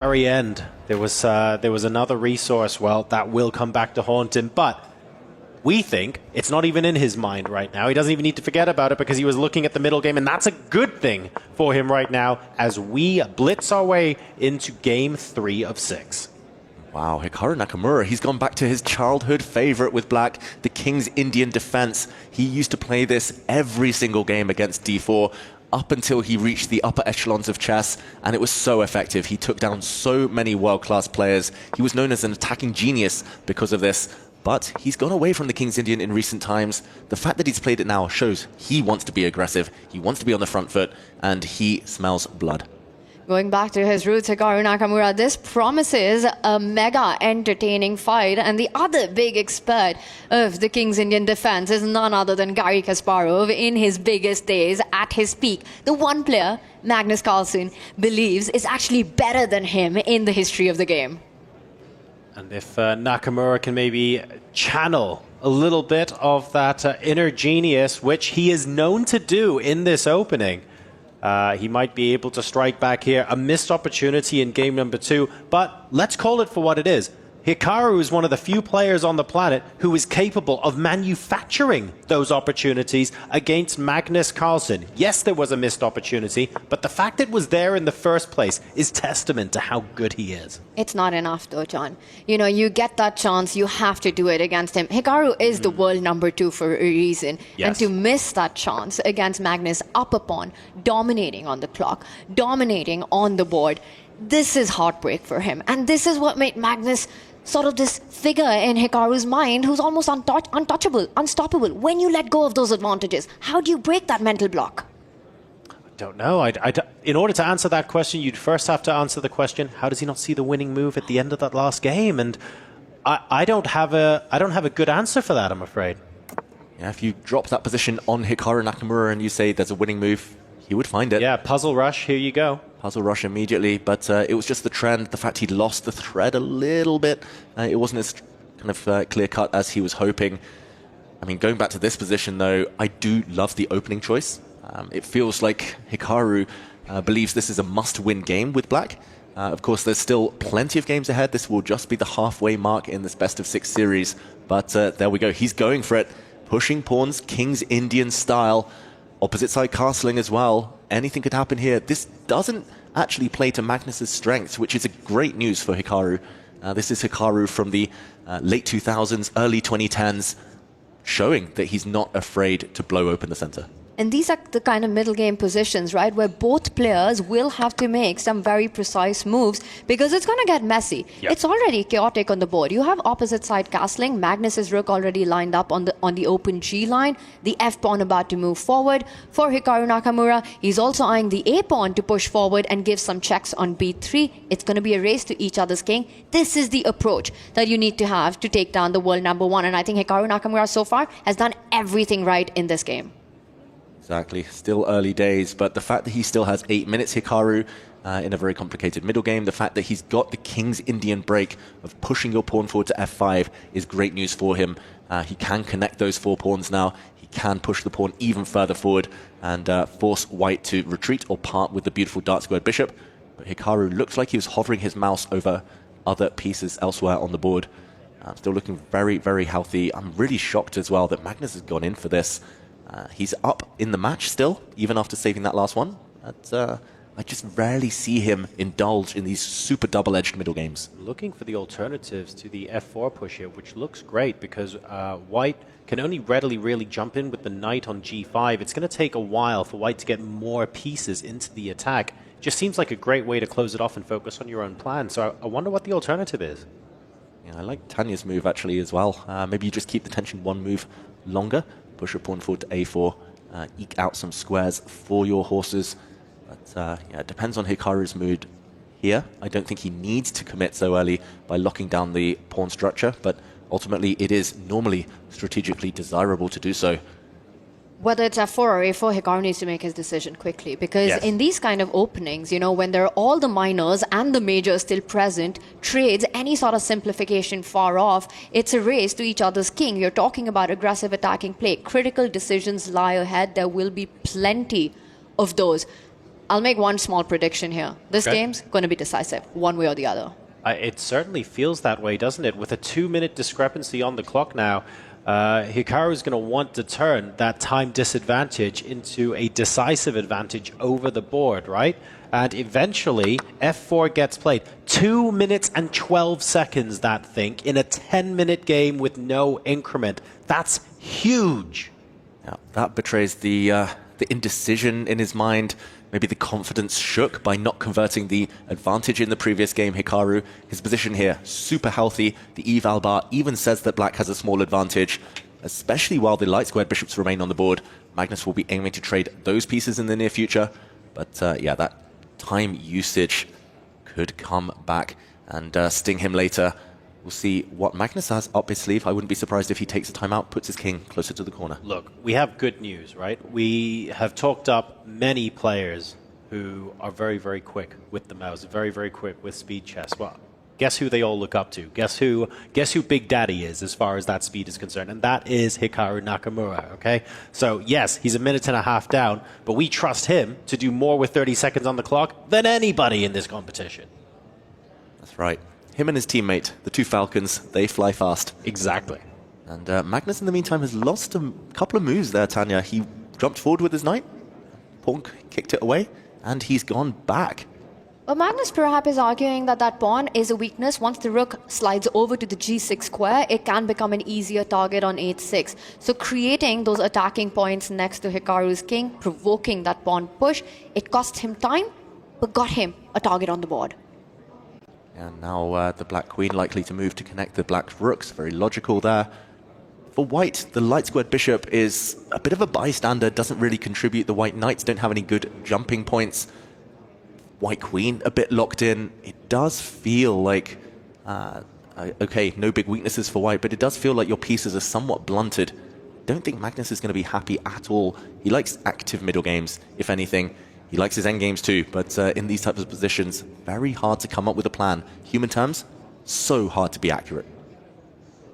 Very end, there was another resource, well, that will come back to haunt him, but we think it's not even in his mind right now. He doesn't even need to forget about it because he was looking at the middle game, and that's a good thing for him right now as we blitz our way into game 3 of 6. Wow, Hikaru Nakamura, he's gone back to his childhood favorite with black, the King's Indian defense. He used to play this every single game against D4 up until he reached the upper echelons of chess, and it was so effective. He took down so many world-class players. He was known as an attacking genius because of this, but he's gone away from the King's Indian in recent times. The fact that he's played it now shows he wants to be aggressive, he wants to be on the front foot, and he smells blood. Going back to his roots, Hikaru Nakamura, this promises a mega entertaining fight. And the other big expert of the King's Indian defense is none other than Garry Kasparov in his biggest days, at his peak. The one player, Magnus Carlsen, believes is actually better than him in the history of the game. And if Nakamura can maybe channel a little bit of that inner genius, which he is known to do in this opening, he might be able to strike back here. A missed opportunity in game number 2, but let's call it for what it is. Hikaru is one of the few players on the planet who is capable of manufacturing those opportunities against Magnus Carlsen. Yes, there was a missed opportunity, but the fact it was there in the first place is testament to how good he is. It's not enough though, John. You know, you get that chance, you have to do it against him. Hikaru is the world number 2 for a reason. Yes. And to miss that chance against Magnus up a pawn, dominating on the clock, dominating on the board, this is heartbreak for him. And this is what made Magnus sort of this figure in Hikaru's mind who's almost untouchable, unstoppable. When you let go of those advantages, how do you break that mental block? I don't know. In order to answer that question, you'd first have to answer the question, how does he not see the winning move at the end of that last game? And I don't have a good answer for that, I'm afraid. Yeah, if you drop that position on Hikaru Nakamura and you say there's a winning move, he would find it. Yeah, puzzle rush, here you go. Puzzle rush immediately, but it was just the trend, the fact he'd lost the thread a little bit. It wasn't as kind of clear-cut as he was hoping. I mean, going back to this position, though, I do love the opening choice. It feels like Hikaru believes this is a must-win game with black. Of course, there's still plenty of games ahead. This will just be the halfway mark in this best-of-6 series. But there we go. He's going for it. Pushing pawns, King's Indian style. Opposite side castling as well. Anything could happen here. This doesn't actually play to Magnus's strengths, which is a great news for Hikaru. This is Hikaru from the late 2000s, early 2010s, showing that he's not afraid to blow open the center. And these are the kind of middle game positions, right, where both players will have to make some very precise moves because it's going to get messy. Yep. It's already chaotic on the board. You have opposite side castling. Magnus's rook already lined up on the open G line. The F pawn about to move forward. For Hikaru Nakamura, he's also eyeing the A pawn to push forward and give some checks on B3. It's going to be a race to each other's king. This is the approach that you need to have to take down the world number 1. And I think Hikaru Nakamura so far has done everything right in this game. Exactly. Still early days, but the fact that he still has 8 minutes, Hikaru, in a very complicated middle game, the fact that he's got the King's Indian break of pushing your pawn forward to F5 is great news for him. He can connect those 4 pawns now. He can push the pawn even further forward and force white to retreat or part with the beautiful dark squared bishop. But Hikaru looks like he was hovering his mouse over other pieces elsewhere on the board. Still looking very, very healthy. I'm really shocked as well that Magnus has gone in for this. He's up in the match still, even after saving that last one. But, I just rarely see him indulge in these super double-edged middle games. Looking for the alternatives to the F4 push here, which looks great because white can only readily really jump in with the knight on G5. It's going to take a while for white to get more pieces into the attack. Just seems like a great way to close it off and focus on your own plan. So I wonder what the alternative is. Yeah, I like Tanya's move actually as well. Maybe you just keep the tension 1 move longer. Push your pawn forward to A4, eke out some squares for your horses. But yeah, it depends on Hikaru's mood here. I don't think he needs to commit so early by locking down the pawn structure, but ultimately it is normally strategically desirable to do so. Whether it's F4 or A4, Hikaru needs to make his decision quickly because Yes. in these kind of openings, you know, when there are all the minors and the majors still present, trades, any sort of simplification far off, it's a race to each other's king. You're talking about aggressive attacking play. Critical decisions lie ahead. There will be plenty of those. I'll make one small prediction here. This Okay. game's going to be decisive, one way or the other. It certainly feels that way, doesn't it? With a 2-minute discrepancy on the clock now, Hikaru is going to want to turn that time disadvantage into a decisive advantage over the board, right? And eventually, F4 gets played. 2 minutes and 12 seconds, that thing, in a 10-minute game with no increment. That's huge. Yeah, that betrays the indecision in his mind. Maybe the confidence shook by not converting the advantage in the previous game, Hikaru. His position here, super healthy. The eval bar even says that black has a small advantage, especially while the light squared bishops remain on the board. Magnus will be aiming to trade those pieces in the near future. But yeah, that time usage could come back and sting him later. We'll see what Magnus has up his sleeve. I wouldn't be surprised if he takes a timeout, puts his king closer to the corner. Look, we have good news, right? We have talked up many players who are very, very quick with the mouse, very, very quick with speed chess. Well, guess who they all look up to? Guess who Big Daddy is as far as that speed is concerned? And that is Hikaru Nakamura, okay? So, yes, he's a minute and a half down, but we trust him to do more with 30 seconds on the clock than anybody in this competition. That's right. Him and his teammate, the two Falcons, they fly fast. Exactly. And Magnus, in the meantime, has lost a couple of moves there, Tanya. He jumped forward with his knight, pawn kicked it away, and he's gone back. But Magnus perhaps is arguing that that pawn is a weakness. Once the rook slides over to the g6 square, it can become an easier target on h6. So creating those attacking points next to Hikaru's king, provoking that pawn push, it cost him time, but got him a target on the board. And now the black queen likely to move to connect the black rooks. Very logical there. For white, the light squared bishop is a bit of a bystander, doesn't really contribute. The white knights don't have any good jumping points. White queen a bit locked in. It does feel like, okay, no big weaknesses for white, but it does feel like your pieces are somewhat blunted. Don't think Magnus is going to be happy at all. He likes active middle games, if anything. He likes his endgames too, but in these types of positions, very hard to come up with a plan. Human terms, so hard to be accurate.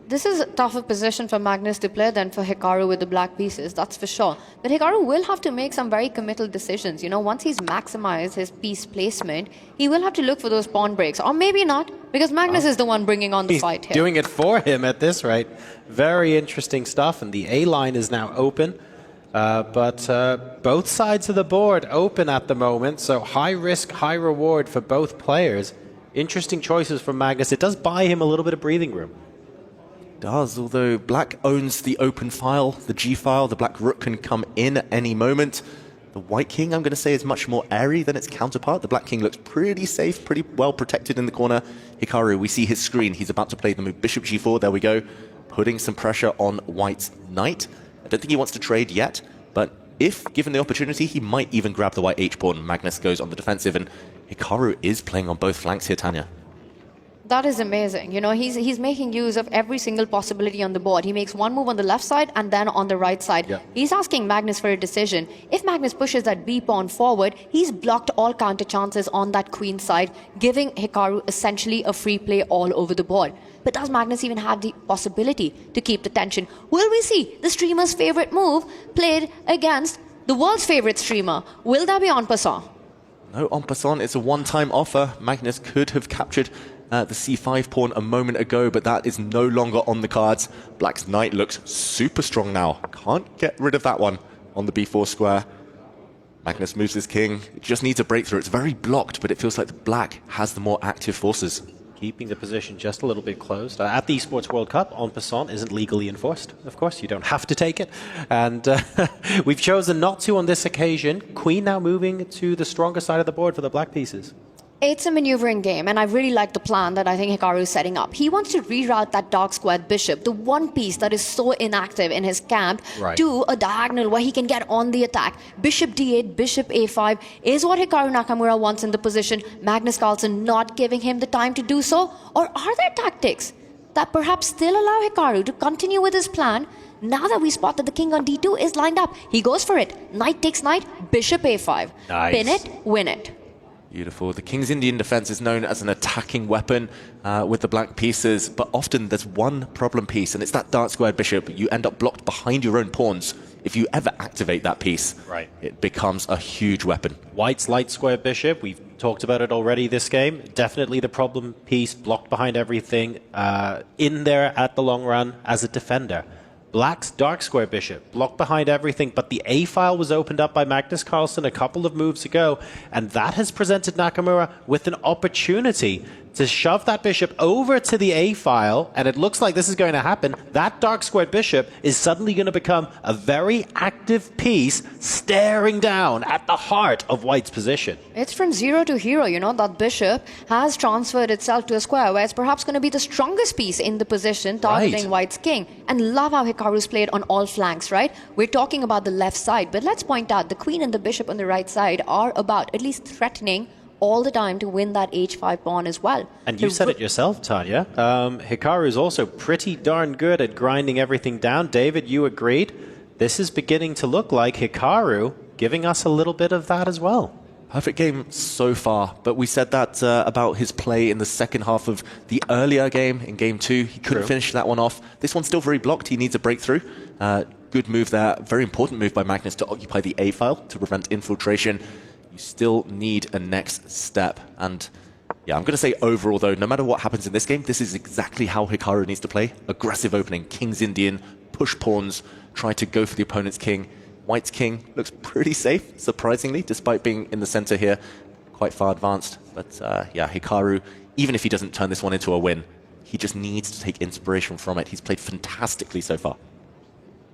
This is a tougher position for Magnus to play than for Hikaru with the black pieces, that's for sure. But Hikaru will have to make some very committal decisions. You know, once he's maximized his piece placement, he will have to look for those pawn breaks. Or maybe not, because Magnus is the one bringing on the He's fight here. doing it for him at this rate. Very interesting stuff, and the A line is now open. But both sides of the board open at the moment, so high risk, high reward for both players. Interesting choices from Magnus. It does buy him a little bit of breathing room. Does, although black owns the open file, the G file. The black rook can come in at any moment. The white king, I'm going to say, is much more airy than its counterpart. The black king looks pretty safe, pretty well protected in the corner. Hikaru, we see his screen. He's about to play the move bishop g4. There we go. Putting some pressure on white's knight. I don't think he wants to trade yet, but if given the opportunity, he might even grab the white h-pawn. Magnus goes on the defensive, and Hikaru is playing on both flanks here, Tanya. That is amazing. You know, he's making use of every single possibility on the board. He makes one move on the left side and then on the right side. Yeah. He's asking Magnus for a decision. If Magnus pushes that b pawn forward, he's blocked all counter chances on that queen side, giving Hikaru essentially a free play all over the board. But does Magnus even have the possibility to keep the tension? Will we see the streamer's favorite move played against the world's favorite streamer? Will that be en passant? No, en passant, it's a one-time offer. Magnus could have captured the c5 pawn a moment ago, but that is no longer on the cards. Black's knight looks super strong now. Can't get rid of that one on the b4 square. Magnus moves his king. It just needs a breakthrough. It's very blocked, but it feels like the black has the more active forces. Keeping the position just a little bit closed. At the Esports World Cup, en passant isn't legally enforced. Of course, you don't have to take it. And we've chosen not to on this occasion. Queen now moving to the stronger side of the board for the black pieces. It's a maneuvering game, and I really like the plan that I think Hikaru is setting up. He wants to reroute that dark squared bishop, the one piece that is so inactive in his camp, Right. to a diagonal where he can get on the attack. Bishop d8, bishop a5 is what Hikaru Nakamura wants in the position. Magnus Carlsen not giving him the time to do so? Or are there tactics that perhaps still allow Hikaru to continue with his plan? Now that we spot that the king on d2 is lined up, he goes for it. Knight takes knight, bishop a5. Nice. Pin it, win it. Beautiful. The King's Indian defense is known as an attacking weapon with the black pieces, but often there's one problem piece, and it's that dark squared bishop. You end up blocked behind your own pawns if you ever activate that piece, Right. it becomes a huge weapon. White's light square bishop, we've talked about it already this game. Definitely the problem piece, blocked behind everything, in there at the long run as a defender. Black's dark square bishop, blocked behind everything, but the A-file was opened up by Magnus Carlsen a couple of moves ago, and that has presented Nakamura with an opportunity to shove that bishop over to the A-file, and it looks like this is going to happen. That dark squared bishop is suddenly going to become a very active piece staring down at the heart of White's position. It's from zero to hero, you know, that bishop has transferred itself to a square where it's perhaps going to be the strongest piece in the position targeting Right. White's king. And love how Hikaru's played on all flanks, right? We're talking about the left side, but let's point out the queen and the bishop on the right side are about at least threatening all the time to win that h5 pawn as well. And you said it yourself, Tanya. Hikaru is also pretty darn good at grinding everything down. David, you agreed. This is beginning to look like Hikaru giving us a little bit of that as well. Perfect game so far, but we said that about his play in the second half of the earlier game, in game 2. He couldn't True. finish that one off. This one's still very blocked. He needs a breakthrough. Good move there. Very important move by Magnus to occupy the A file to prevent infiltration. You still need a next step. And yeah, I'm going to say overall, though, no matter what happens in this game, this is exactly how Hikaru needs to play. Aggressive opening, King's Indian, push pawns, try to go for the opponent's king. White's king looks pretty safe, surprisingly, despite being in the center here, quite far advanced. But yeah, Hikaru, even if he doesn't turn this one into a win, he just needs to take inspiration from it. He's played fantastically so far.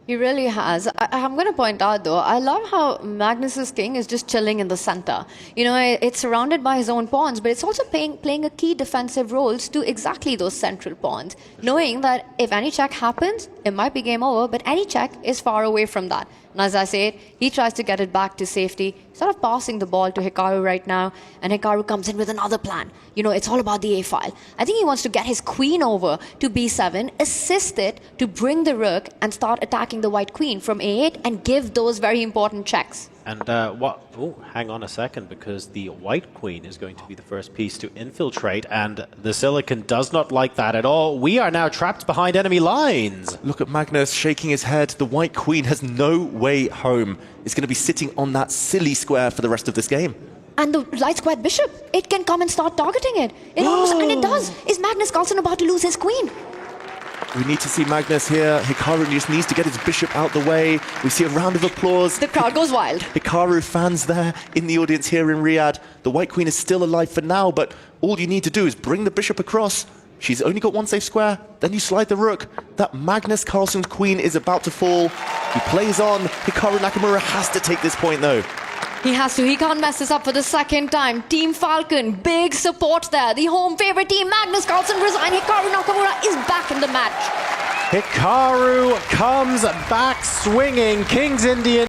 He really has. I'm going to point out, though, I love how Magnus's king is just chilling in the center. You know, it's surrounded by his own pawns, but it's also playing a key defensive roles to exactly those central pawns, knowing that if any check happens, it might be game over, but any check is far away from that. And as I said, he tries to get it back to safety, sort of passing the ball to Hikaru right now, and Hikaru comes in with another plan. You know, it's all about the A-file. I think he wants to get his queen over to B7, assist it to bring the rook and start attacking the white queen from A8 and give those very important checks. And oh, hang on a second, because the white queen is going to be the first piece to infiltrate, and the Silicon does not like that at all. We are now trapped behind enemy lines. Look at Magnus shaking his head. The white queen has no way home. It's going to be sitting on that silly square for the rest of this game. And the light squared bishop, it can come and start targeting it. It almost, and it does. Is Magnus Carlsen about to lose his queen? We need to see Magnus here. Hikaru just needs to get his bishop out the way. We see a round of applause. The crowd goes wild. Hikaru fans there in the audience here in Riyadh. The white queen is still alive for now, but all you need to do is bring the bishop across. She's only got one safe square. Then you slide the rook. That Magnus Carlsen's queen is about to fall. He plays on. Hikaru Nakamura has to take this point, though. He has to. He can't mess this up for the second time. Team Falcon, big support there. The home favorite team, Magnus Carlsen resign. Hikaru Nakamura is back in the match. Hikaru comes back swinging. King's Indian